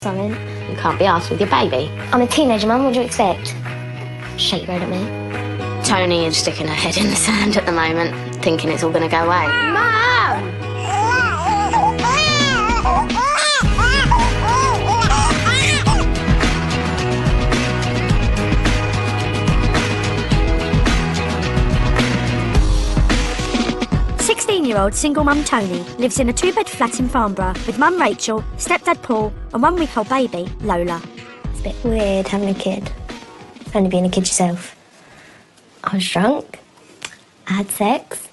Something. You can't be arsed with your baby. I'm a teenager, Mum. What do you expect? Shake your head at me. Tony is sticking her head in the sand at the moment, thinking it's all going to go away. Mum! 16-year-old single mum Tony lives in a two-bed flat in Farnborough with mum Rachel, stepdad Paul and 1 week-old baby Lola. It's a bit weird having a kid. Only being a kid yourself. I was drunk. I had sex.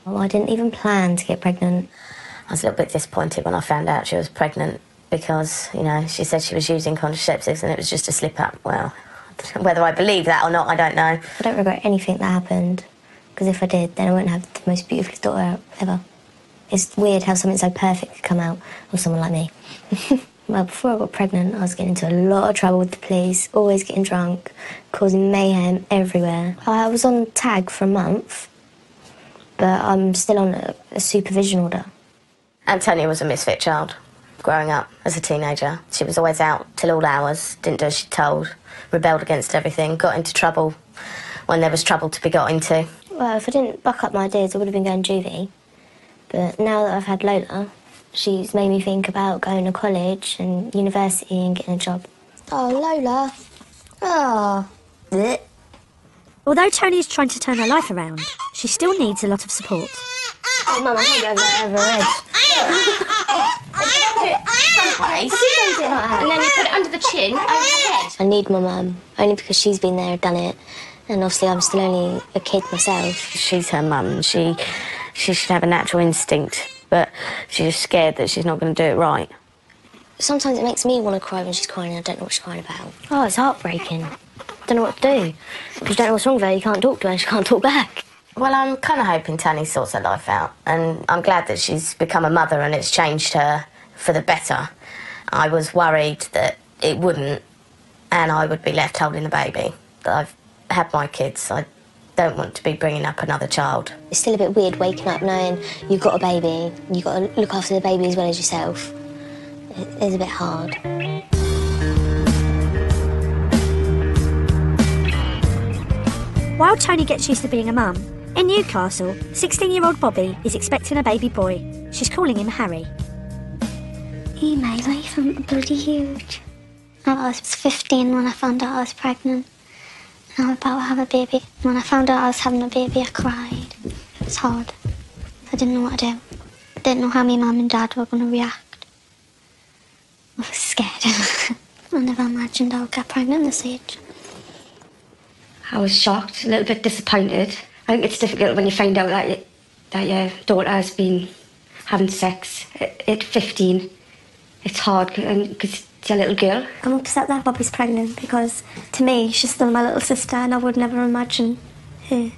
Well, I didn't even plan to get pregnant. I was a little bit disappointed when I found out she was pregnant because, you know, she said she was using contraceptives and it was just a slip-up. Well, whether I believe that or not, I don't know. I don't regret anything that happened, because if I did, then I wouldn't have the most beautiful daughter ever. It's weird how something so perfect could come out of someone like me. Well, before I got pregnant, I was getting into a lot of trouble with the police, always getting drunk, causing mayhem everywhere. I was on tag for a month, but I'm still on a supervision order. Antonia was a misfit child growing up as a teenager. She was always out till all hours, didn't do as she told, rebelled against everything, got into trouble when there was trouble to be got into. Well, if I didn't buck up my ideas, I would have been going juvie. But now that I've had Lola, she's made me think about going to college and university and getting a job. Oh, Lola. Oh. Blech. Although Tony is trying to turn her life around, she still needs a lot of support. Oh, Mum, I can't go over her head. And then you put it under the chin, over your head. I need my mum, only because she's been there and done it. And obviously I'm still only a kid myself. She's her mum. She should have a natural instinct, but she's just scared that she's not going to do it right. Sometimes it makes me want to cry when she's crying and I don't know what she's crying about. Oh, it's heartbreaking. Don't know what to do. Because you don't know what's wrong with her, you can't talk to her and she can't talk back. Well, I'm kind of hoping Tani sorts her life out, and I'm glad that she's become a mother and it's changed her for the better. I was worried that it wouldn't, and I would be left holding the baby. I've had my kids. I don't want to be bringing up another child. It's still a bit weird waking up knowing you've got a baby, you've got to look after the baby as well as yourself. It's a bit hard. While Tony gets used to being a mum, in Newcastle, 16-year-old Bobby is expecting a baby boy. She's calling him Harry. He made life bloody huge. I was 15 when I found out I was pregnant. And I was about to have a baby. When I found out I was having a baby, I cried. It was hard. I didn't know what to do. I didn't know how my mum and dad were going to react. I was scared. I never imagined I would get pregnant this age. I was shocked, a little bit disappointed. I think it's difficult when you find out that your daughter has been having sex at 15. It's hard because it's a little girl. I'm upset that Bobby's pregnant because, to me, she's still my little sister and I would never imagine her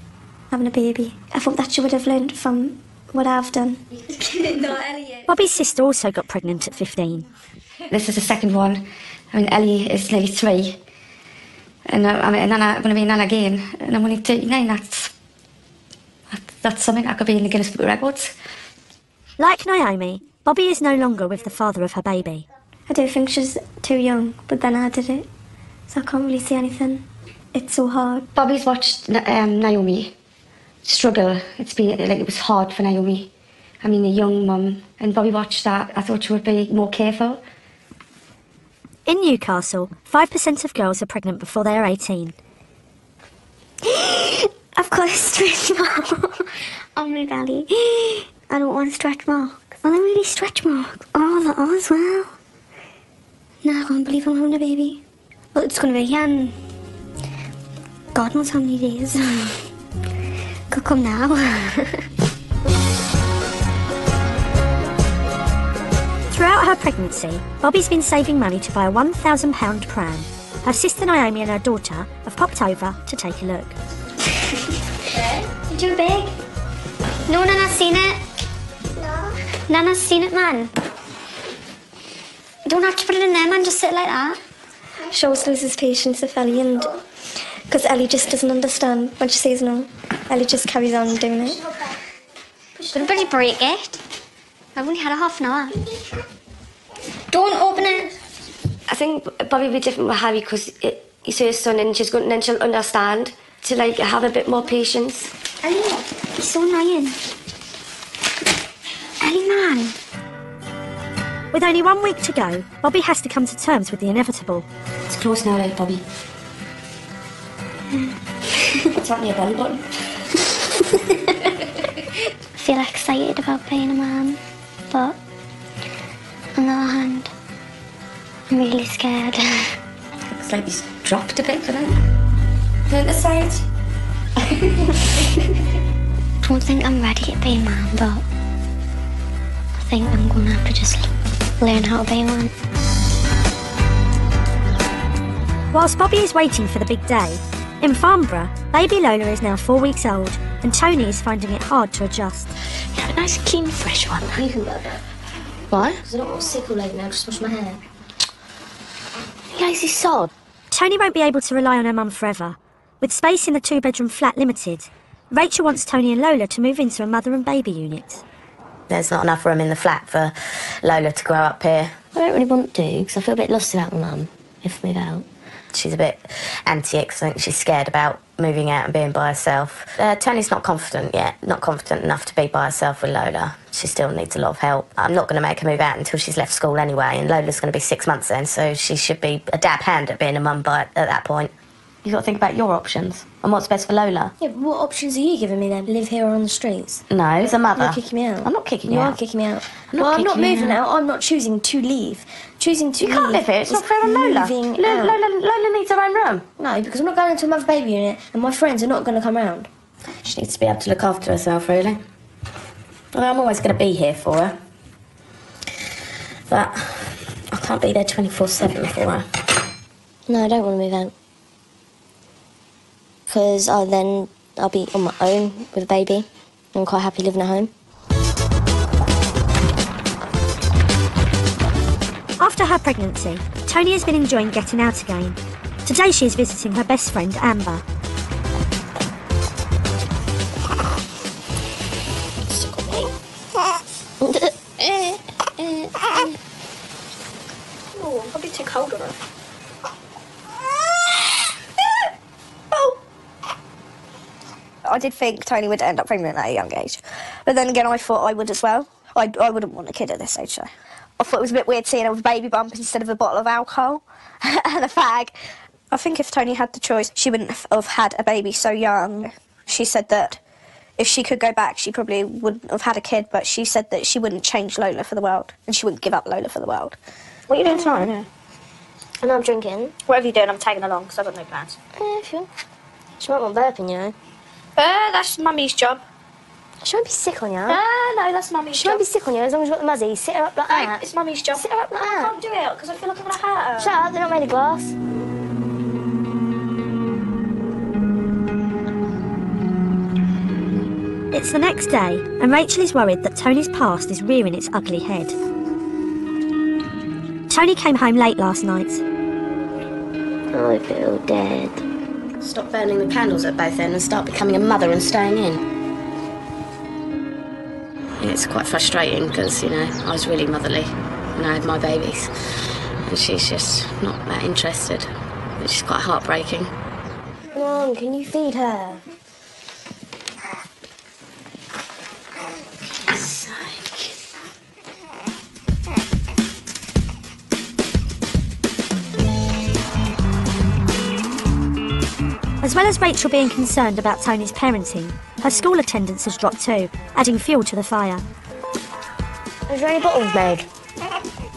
having a baby. I thought that she would have learned from what I've done. Bobby's sister also got pregnant at 15. This is the second one. I mean, Ellie is nearly 3. And I'm going to be a nan again. And I'm only 39. That's something that could be in the Guinness Book of Records. Like Naomi, Bobby is no longer with the father of her baby. I do think she's too young, but then I did it. So I can't really see anything. It's so hard. Bobby's watched Naomi struggle. It's been, it was hard for Naomi. I mean, a young mum. And Bobby watched that. I thought she would be more careful. In Newcastle, 5% of girls are pregnant before they are 18. I've got a stretch mark on my belly. I don't want a stretch mark. Are they really stretch marks? Oh, they are as well. No, I can't believe I'm having a baby. Well, it's going to be, God knows how many days. Could come now. Throughout her pregnancy, Bobby's been saving money to buy a £1,000 pram. Her sister Naomi and her daughter have popped over to take a look. Too big? No, Nana's seen it. No. Nana's seen it, man. You don't have to put it in there, man. Just sit like that. She always loses patience with Ellie, and because Ellie just doesn't understand when she says no. Ellie just carries on doing it. Don't really break it. I've only had a half an hour. Don't open it. think Bobby will be different with Harry because he's her son and then she'll understand to like have a bit more patience. Ellie, he's so annoying. Ellie, man. With only 1 week to go, Bobby has to come to terms with the inevitable. It's close now, like, Bobby. It's not near belly button. I feel excited about being a mum, but on the other hand, I'm really scared. Looks like he's dropped a bit today. Turn the side. I don't think I'm ready to be a mum, but I think I'm going to have to just learn how to be one. Whilst Bobby is waiting for the big day, in Farnborough, baby Lola is now 4 weeks old and Tony is finding it hard to adjust. Yeah, a nice clean, fresh one. You can go there. Why? Because I don't want to sick all over now, just wash my hair. Lazy sod. Tony won't be able to rely on her mum forever. With space in the 2-bedroom flat limited, Rachel wants Tony and Lola to move into a mother and baby unit. There's not enough room in the flat for Lola to grow up here. I don't really want to, because I feel a bit lost without my mum, if I move out. She's a bit anti-it, 'cause I think she's scared about moving out and being by herself. Tony's not confident yet, not confident enough to be by herself with Lola. She still needs a lot of help. I'm not going to make her move out until she's left school anyway, and Lola's going to be 6 months then, so she should be a dab hand at being a mum at that point. You've got to think about your options and what's best for Lola. Yeah, but what options are you giving me then? Live here or on the streets? No, as a mother. You're kicking me out. I'm not kicking you You out. are kicking me out. I'm not I'm not kicking you moving out. out. I'm not choosing to leave. Choosing to You can't live here, it's not fair on Lola. moving out. Lola needs her own room. No, because I'm not going into a mother baby unit and my friends are not going to come round. She needs to be able to look after herself, really. Well, I'm always going to be here for her. But I can't be there 24/7 for her. No, I don't want to move out. Because I'll be on my own with a baby. I'm quite happy living at home. After her pregnancy, Tony has been enjoying getting out again. Today she is visiting her best friend, Amber. Oh, I'm probably too cold on her. I did think Tony would end up pregnant at a young age. But then again, I thought I would as well. I wouldn't want a kid at this age, so. I thought it was a bit weird seeing her with a baby bump instead of a bottle of alcohol and a fag. I think if Tony had the choice, she wouldn't have had a baby so young. She said that if she could go back, she probably wouldn't have had a kid, but she said that she wouldn't change Lola for the world, and she wouldn't give up Lola for the world. What are you doing tomorrow? And I'm drinking. Whatever you're doing, I'm tagging along, because I've got no plans. If you She might want burping, you know. That's Mummy's job. She won't be sick on you. No, that's Mummy's She job. won't be sick on you as long as you've got the muzzy. Sit her up like that. It's Mummy's job. Sit her up like I that. can't do it, because I feel like I'm going to hurt her. Shut up, they're not made of glass. It's the next day, and Rachel is worried that Tony's past is rearing its ugly head. Tony came home late last night. I feel dead. Stop burning the candles at both ends and start becoming a mother and staying in. It's quite frustrating because, I was really motherly when I had my babies. And she's just not that interested, which is quite heartbreaking. Mum, can you feed her? As well as Rachel being concerned about Tony's parenting, her school attendance has dropped too, adding fuel to the fire. Is there any bottles made?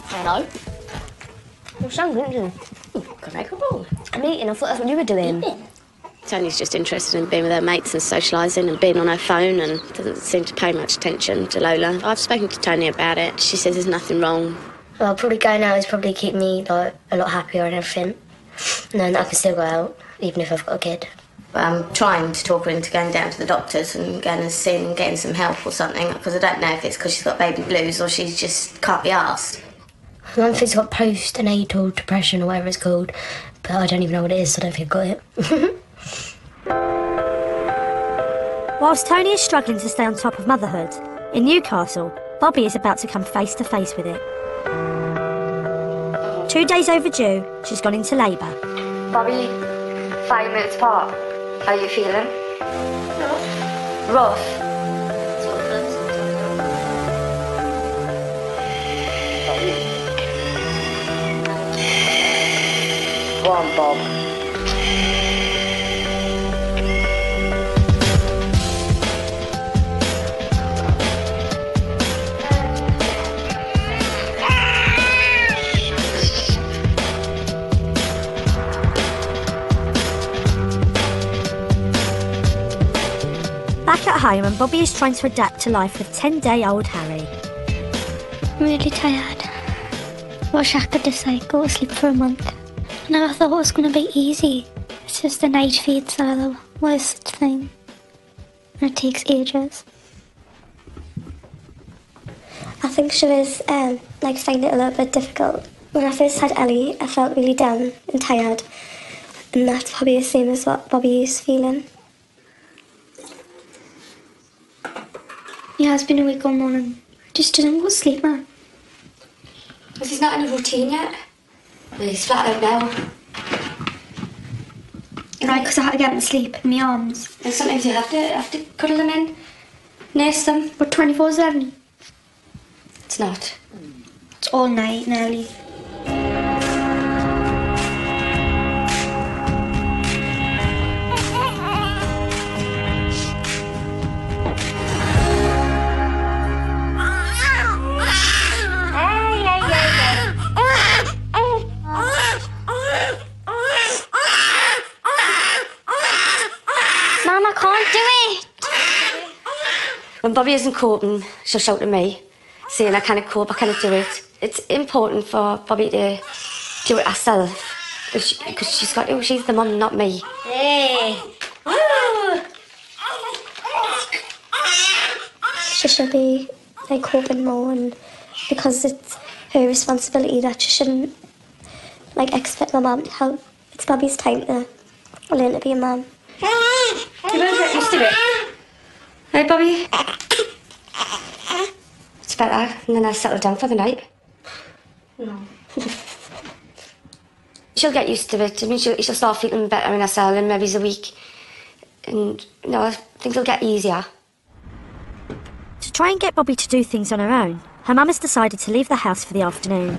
Hello? Well, some didn't you? Can I make a ball? I'm eating, I thought that's what you were doing. Tony's just interested in being with her mates and socialising and being on her phone and doesn't seem to pay much attention to Lola. I've spoken to Tony about it. She says there's nothing wrong. Well, probably going out is probably keep me a lot happier and everything. And then I can still go out, even if I've got a kid. I'm trying to talk her into going down to the doctors and going and seeing and getting some help or something, because I don't know if it's because she's got baby blues or she just can't be asked. Mum thinks I've got postnatal depression or whatever it's called, but I don't even know what it is, so I don't think I've got it. Whilst Tony is struggling to stay on top of motherhood, in Newcastle, Bobby is about to come face to face with it. 2 days overdue, she's gone into labour. Bobby, 5 minutes apart. How are you feeling? Rough. Go on, Bob. Back at home, and Bobby is trying to adapt to life with 10-day-old Harry. I'm really tired. I wish I could just go to sleep for a month. I never thought it was going to be easy. It's just the night feeds are the worst thing. And it takes ages. I think she was finding it a little bit difficult. When I first had Ellie, I felt really down and tired, and that's probably the same as what Bobby is feeling. Yeah, it's been a week all morning. Just didn't go to sleep, man. Because he's not in a routine yet. Well, he's flat out now. Right, because I had to get him to sleep in my arms. And sometimes you have to cuddle them in, nurse them. But 24/7. It's not. It's all night nearly. Mum, I can't do it. When Bobby isn't coping, she'll shout at me, saying I can't cope, I can't do it. It's important for Bobby to do it herself, because she's got to. She's the mum, not me. Hey. She should be coping more, and because it's her responsibility, that she shouldn't expect my mum to help. It's Bobby's time to learn to be a mum. You better get used to it. Right, Bobby? It's better, and then I'll settle down for the night. No. She'll get used to it. I mean, she'll start feeling better in herself in maybe a week. And, I think it'll get easier. To try and get Bobby to do things on her own, her mum has decided to leave the house for the afternoon.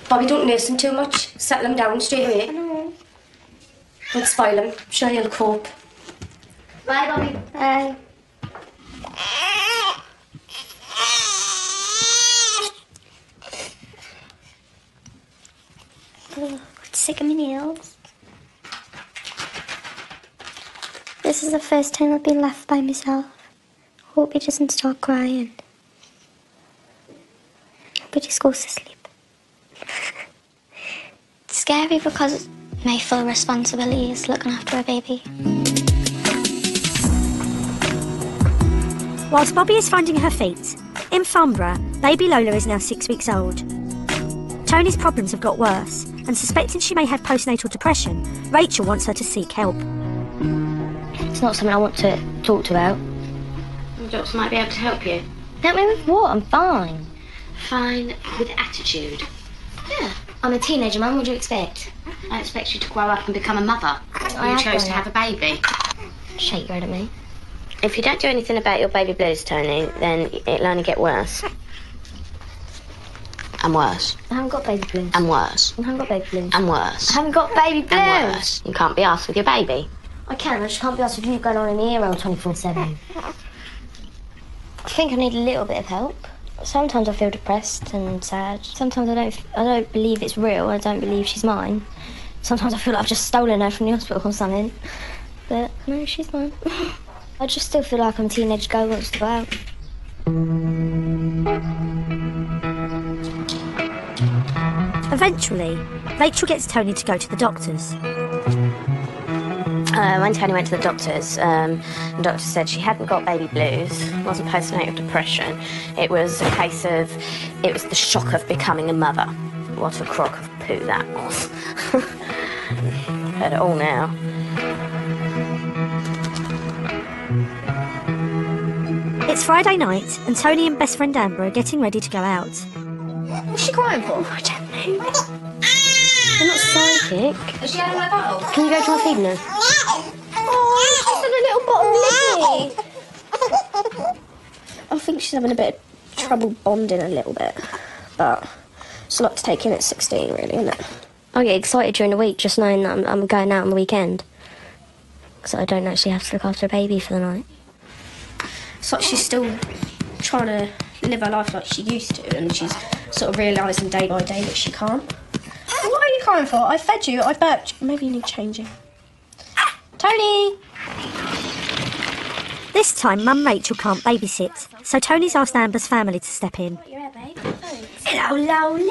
Bobby, don't nurse him too much. Settle him down straight away. I know. Don't spoil him. I'm sure he'll cope. Bye, Bobby. Bye. Oh, sick of my nails. This is the first time I've been left by myself. Hope he doesn't start crying. But he just goes to sleep. It's scary because my full responsibility is looking after a baby. Whilst Bobby is finding her feet, in Farnborough, baby Lola is now 6 weeks old. Tony's problems have got worse, and suspecting she may have postnatal depression, Rachel wants her to seek help. It's not something I want to talk to about. The doctor might be able to help you. Help me with what? I'm fine. Fine with attitude. Yeah. I'm a teenager, Mum. What do you expect? I expect you to grow up and become a mother. You chose to have a baby. Shake your head at me. If you don't do anything about your baby blues, Tony, then it'll only get worse. And worse. I haven't got baby blues. And worse. I haven't got baby blues. And worse. I haven't got baby blues. And worse. You can't be asked with your baby. I can. I just can't be asked with you going on in the ear roll 24/7. I think I need a little bit of help. Sometimes I feel depressed and sad. Sometimes I don't believe it's real. I don't believe she's mine. Sometimes I feel like I've just stolen her from the hospital or something. But no, she's mine. I just still feel like I'm a teenage girl who wants to go out. Eventually, Rachel gets Tony to go to the doctors. When Tony went to the doctors, the doctor said she hadn't got baby blues, wasn't postnatal depression. It was a case of, it was the shock of becoming a mother. What a crock of poo that was. Heard it all now. It's Friday night, and Tony and best friend Amber are getting ready to go out. What's she crying for? I don't know. sick. Has she had my bottle? Can you go to my feeding her? Oh, she's had a little bottle of Libby. I think she's having a bit of trouble bonding a little bit, but it's a lot to take in at 16, really, isn't it? I get excited during the week just knowing that I'm going out on the weekend. So I don't actually have to look after a baby for the night. It's like she's still trying to live her life like she used to, and she's sort of realising day by day that she can't. What are you crying for? I fed you, I burped. Maybe you need changing. Tony! This time, Mum Rachel can't babysit, so Tony's asked Amber's family to step in. Hello, Lowly.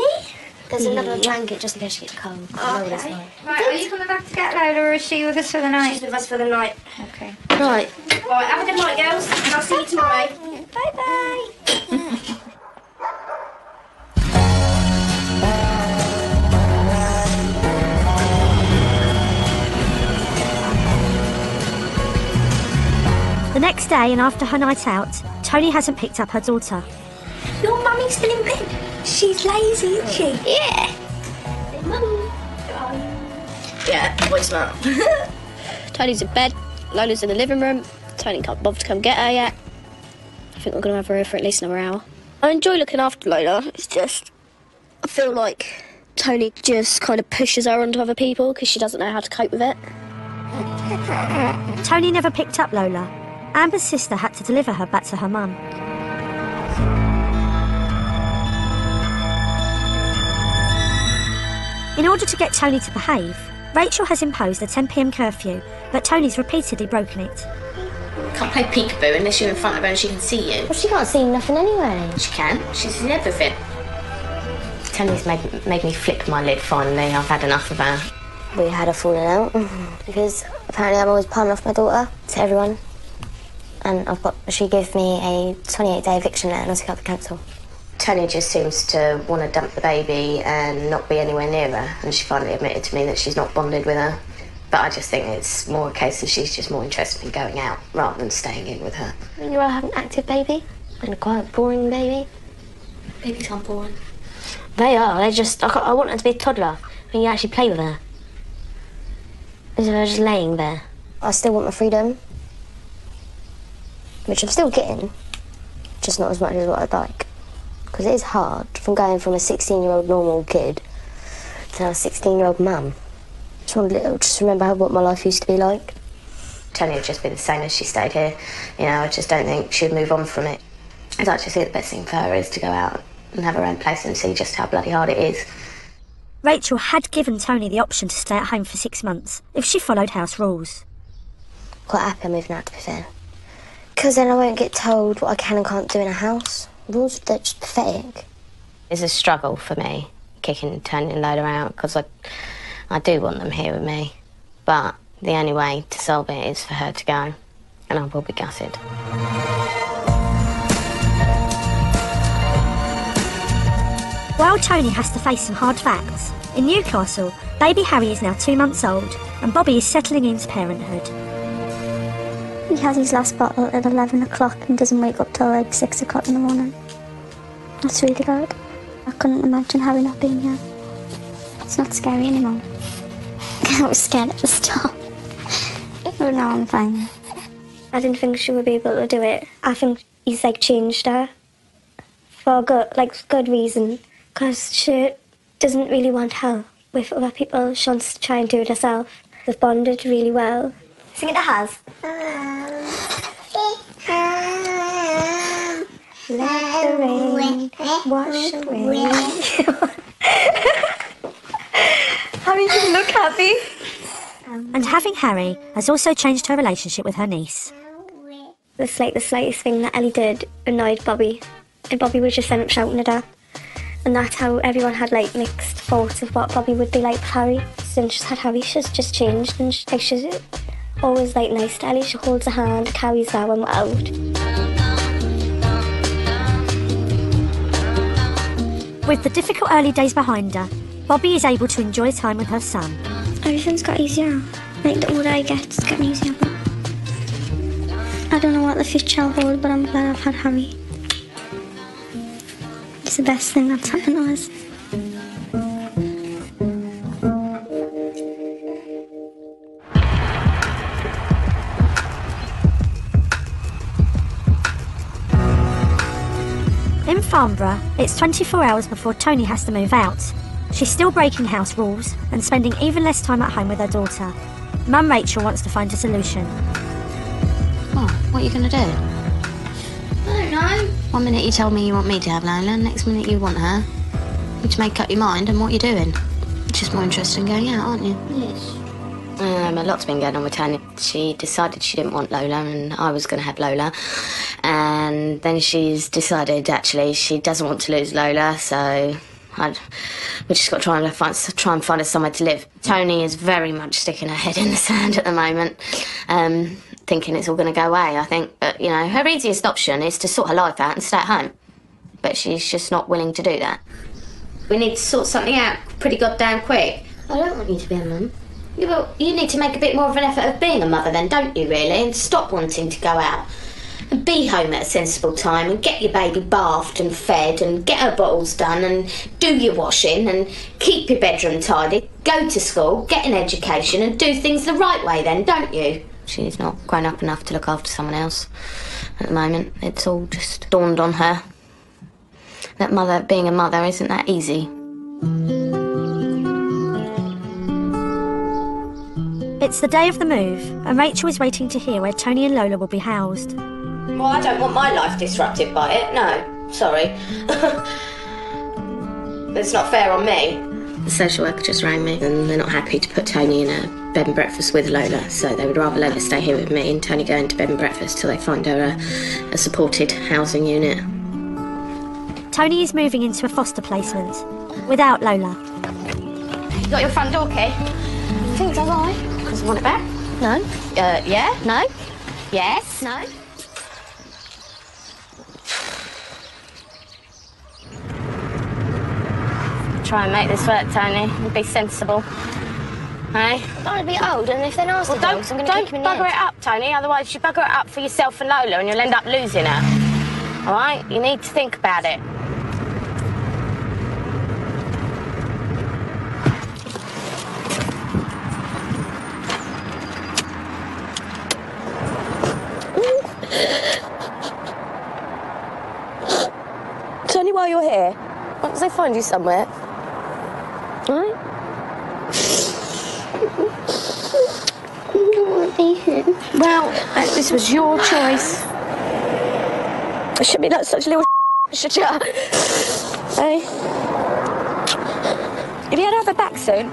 There's another blanket just in case she gets cold. Okay. Right, are you coming back to get Lola, or is she with us for the night? She's with us for the night. Okay. Right. Right, have a good night, girls, and I'll see you tomorrow. Bye-bye. The next day, and after her night out, Tony hasn't picked up her daughter. Your mummy's still in bed. She's lazy, isn't she? Yeah. Mummy. Yeah, voice smart. Tony's in bed. Lola's in the living room. Tony can't bother to come get her yet. I think we're going to have her here for at least another hour. I enjoy looking after Lola. It's just, I feel like Tony just kind of pushes her onto other people because she doesn't know how to cope with it. Tony never picked up Lola. Amber's sister had to deliver her back to her mum. In order to get Tony to behave, Rachel has imposed a 10 p.m. curfew, but Tony's repeatedly broken it. Can't play peekaboo unless you're in front of her and she can see you. Well, she can't see nothing anyway. She can. She's in everything. Tony's made me flick my lid finally. I've had enough of her. We had a falling out because apparently I'm always palming off my daughter to everyone. And she gave me a 28-day eviction letter and I took out the council. Tony just seems to want to dump the baby and not be anywhere near her, and she finally admitted to me that she's not bonded with her. But I just think it's more a case that she's just more interested in going out rather than staying in with her. When you'd rather have an active baby and a quiet, boring baby? Babies aren't boring. They are. They're just... I want her to be a toddler when you actually play with her. Instead of her just laying there. I still want my freedom, which I'm still getting, just not as much as what I'd like. Because it is hard from going from a 16-year-old normal kid to now a 16-year-old mum. Just remember what my life used to be like. Tony would just be the same as she stayed here. You know, I just don't think she'd move on from it. I'd actually think the best thing for her is to go out and have her own place and see just how bloody hard it is. Rachel had given Tony the option to stay at home for 6 months if she followed house rules. Quite happy I'm moving out, to be fair. Because then I won't get told what I can and can't do in a house. Rules, they're just pathetic. It's a struggle for me, kicking Tony and Lola out, because I do want them here with me. But the only way to solve it is for her to go, and I will be gutted. While Tony has to face some hard facts, in Newcastle, baby Harry is now 2 months old and Bobby is settling into parenthood. He has his last bottle at 11 o'clock and doesn't wake up till like 6 o'clock in the morning. That's really good. I couldn't imagine Harry not being here. It's not scary anymore. I was scared at the start. But now I'm fine. I didn't think she would be able to do it. I think he's like changed her for good reason, because she doesn't really want help with other people. She wants to try and do it herself. They've bonded really well. Sing it to Haz. Let the rain wash away. Harry doesn't look happy. And having Harry has also changed her relationship with her niece. The slightest thing that Ellie did annoyed Bobby, and Bobby would just end up shouting at her. And that's how everyone had like mixed thoughts of what Bobby would be like with Harry. Since she's had Harry, she's just changed, and she's always like nice to Ellie. She holds her hand, carries her when we're out. With the difficult early days behind her, Bobby is able to enjoy time with her son. Everything's got easier. Like the older I get, it's getting easier. But I don't know what the future will hold, but I'm glad I've had Harry. It's the best thing that's happened to us. Farnborough, it's 24 hours before Tony has to move out. She's still breaking house rules and spending even less time at home with her daughter. Mum Rachel wants to find a solution. Oh, what are you going to do? I don't know. One minute you tell me you want me to have Lola, next minute you want her. You just make up your mind and what you're doing. It's just more interested in going out, aren't you? Yes. A lot's been going on with Tanya. She decided she didn't want Lola and I was going to have Lola. And then she's decided, actually, she doesn't want to lose Lola, so we just got to try and find her somewhere to live. Tony is very much sticking her head in the sand at the moment, thinking it's all going to go away, I think. But, you know, her easiest option is to sort her life out and stay at home. But she's just not willing to do that. We need to sort something out pretty goddamn quick. I don't want you to be a mum. Yeah, well, you need to make a bit more of an effort of being a mother then, don't you, really? And stop wanting to go out. And be home at a sensible time and get your baby bathed and fed and get her bottles done and do your washing and keep your bedroom tidy, go to school, get an education and do things the right way then, don't you? She's not grown up enough to look after someone else at the moment. It's all just dawned on her that being a mother isn't that easy. It's the day of the move, and Rachel is waiting to hear where Tony and Lola will be housed. Well, I don't want my life disrupted by it, no. Sorry. It's not fair on me. The social worker just rang me and they're not happy to put Tony in a bed and breakfast with Lola, so they would rather Lola stay here with me and Tony go into bed and breakfast till they find her a supported housing unit. Tony is moving into a foster placement without Lola. You got your front door key? I think so, right? Because I want it back? No. Yeah? No. Yes? No. Try and make this work, Tony. And be sensible. Hey? I don't want to be old, and if they're nasty Well, dogs, I'm going to kick them in the bugger head. it up, Tony. Otherwise, you bugger it up for yourself and Lola and you'll end up losing her. All right? You need to think about it. Tony, while you're here, once they find you somewhere, right? I don't want to be here. Well, this was your choice. I shouldn't be like such a little should you? Hey? Have you had her back soon?